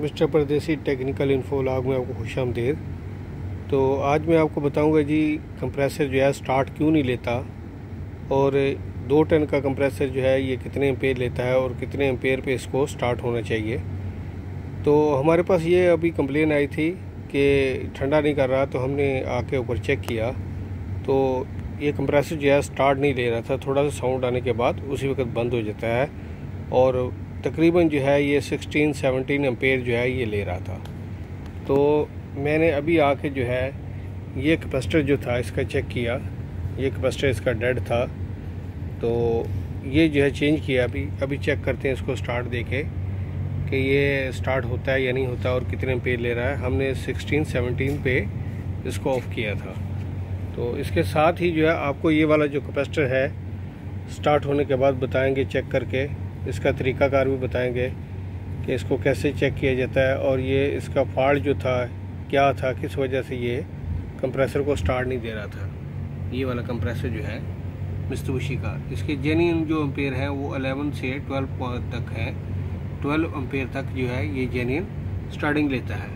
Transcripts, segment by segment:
Mister परदेसी technical info vlog में आपको खुशामदीद। तो आज मैं आपको बताऊंगा जी कंप्रेसर जो है स्टार्ट क्यों नहीं लेता और 2 टन का कंप्रेसर जो है ये कितने एम्पेयर लेता है और कितने एम्पेयर पे इसको स्टार्ट होना चाहिए। तो हमारे पास ये अभी कंप्लेन आई थी कि ठंडा नहीं कर रहा, तो हमने आके ऊपर चेक किया तो ये कंप्रेसर जो है स्टार्ट नहीं ले रहा था। थोड़ा सा साउंड आने के बाद उसी वक्त बंद हो जाता है और तकरीबन जो है ये 16-17 एम्पेयर जो है ये ले रहा था। तो मैंने अभी आके जो है ये कैपेसिटर जो था इसका चेक किया, ये कैपेसिटर इसका डेड था, तो ये जो है चेंज किया। अभी चेक करते हैं इसको स्टार्ट देके कि ये स्टार्ट होता है या नहीं होता और कितने एम्पेयर ले रहा है। हमने 16-17 पे इसको ऑफ़ किया था। तो इसके साथ ही जो है आपको ये वाला जो कैपेसिटर है स्टार्ट होने के बाद बताएंगे चेक करके, इसका तरीक़ाकार भी बताएंगे कि इसको कैसे चेक किया जाता है और ये इसका फॉल्ट जो था क्या था, किस वजह से ये कंप्रेसर को स्टार्ट नहीं दे रहा था। ये वाला कंप्रेसर जो है मित्सुबिशी का, इसके जेन्युइन जो एम्पेयर हैं वो 11 से 12 तक है। 12 एम्पेयर तक जो है ये जेन्युइन स्टार्टिंग लेता है।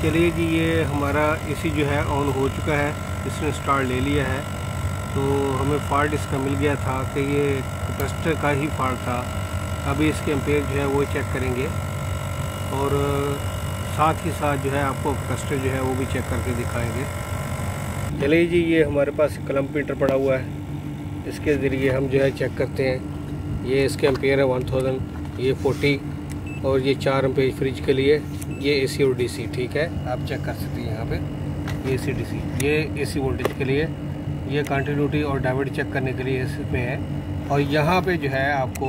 चलिए जी, ये हमारा एसी जो है ऑन हो चुका है, इसने स्टार्ट ले लिया है। तो हमें फॉल्ट इसका मिल गया था कि ये कैपेसिटर का ही फॉल्ट था। अभी इसके एम्पेयर जो है वो चेक करेंगे और साथ ही साथ जो है आपको कैपेसिटर जो है वो भी चेक करके दिखाएंगे। चलिए जी, ये हमारे पास क्लम्प मीटर पड़ा हुआ है, इसके ज़रिए हम जो है चेक करते हैं। ये इसके एम्पेयर है 1000, ये 40 और ये 4 एम्पेयर फ्रिज के लिए, ये एसी और डीसी। ठीक है, आप चेक कर सकते हैं यहाँ पे ये एसी डीसी, ये एसी वोल्टेज के लिए, ये कंटिन्यूटी और डायोड चेक करने के लिए इसमें है। और यहाँ पे जो है आपको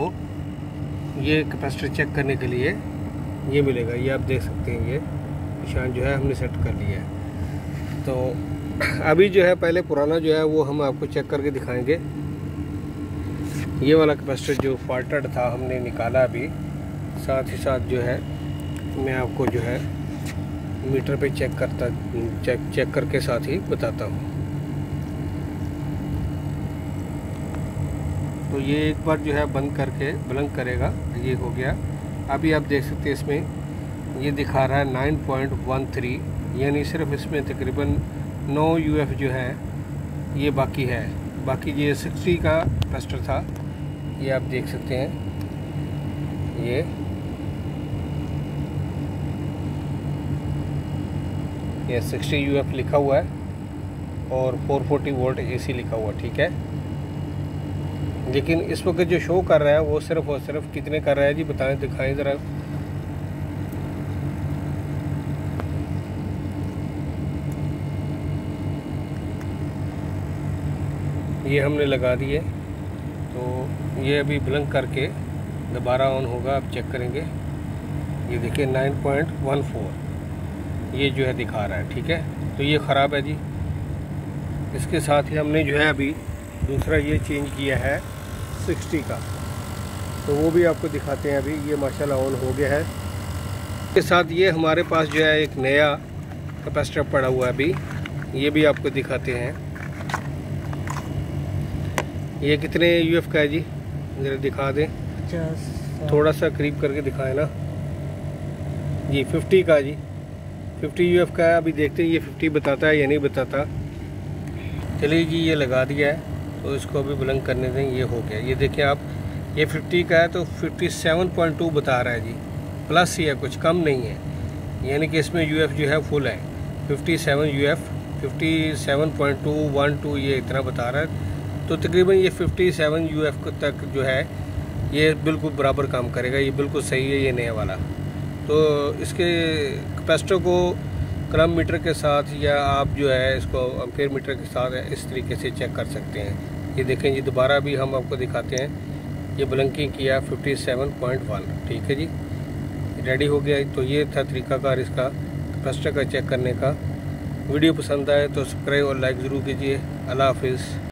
ये कैपेसिटर चेक करने के लिए ये मिलेगा, ये आप देख सकते हैं, ये निशान जो है हमने सेट कर लिया है। तो अभी जो है पहले पुराना जो है वो हम आपको चेक करके दिखाएंगे। ये वाला कैपेसिटर जो फॉल्टेड था हमने निकाला अभी, साथ ही साथ जो है मैं आपको जो है मीटर पे चेक करके साथ ही बताता हूँ। तो ये एक बार जो है बंद करके ब्लंक करेगा, ये हो गया। अभी आप देख सकते हैं इसमें ये दिखा रहा है 9.13, यानी सिर्फ इसमें तकरीबन 9 UF जो है ये बाकी है। बाकी ये 60 का कैपेसिटर था, ये आप देख सकते हैं, ये 60 UF लिखा हुआ है और 440 वोल्ट AC लिखा हुआ। ठीक है, लेकिन इस वक्त जो शो कर रहा है वो सिर्फ और सिर्फ कितने कर रहा है जी, बताएं, दिखाएं ज़रा। ये हमने लगा दिए, तो ये अभी ब्लंक करके दोबारा ऑन होगा, आप चेक करेंगे। ये देखिए 9.14 ये जो है दिखा रहा है। ठीक है, तो ये ख़राब है जी। इसके साथ ही हमने जो है अभी दूसरा ये चेंज किया है 60 का, तो वो भी आपको दिखाते हैं। अभी ये माशाल्लाह ऑन हो गया है। इसके साथ ये हमारे पास जो है एक नया कैपेसिटर पड़ा हुआ है अभी, ये भी आपको दिखाते हैं। ये कितने UF का है जी, ज़रा दिखा दें, थोड़ा सा करीब करके दिखाएं ना जी। 50 का जी, 50 UF का है। अभी देखते हैं ये 50 बताता है या नहीं बताता। चलिए जी, ये लगा दिया है, तो इसको अभी ब्लंक करने दें। ये हो गया, ये देखिए आप, ये 50 का है तो 57.2 बता रहा है जी, प्लस ही है, कुछ कम नहीं है, यानी कि इसमें UF जो है फुल है। 57 UF 57.212 ये इतना बता रहा है। तो तकरीबन ये 57 UF तक जो है ये बिल्कुल बराबर काम करेगा, ये बिल्कुल सही है ये नया वाला। तो इसके कैपेसिटर को क्लम्प मीटर के साथ या आप जो है इसको एम्पेयर मीटर के साथ इस तरीके से चेक कर सकते हैं। ये देखें जी, दोबारा भी हम आपको दिखाते हैं। ये ब्लंकिंग किया 57.1। ठीक है जी, रेडी हो गया। तो ये था तरीकाकार इसका कैपेसिटर का चेक करने का। वीडियो पसंद आए तो सब्सक्राइब और लाइक ज़रूर कीजिए। अल्लाह हाफिज़।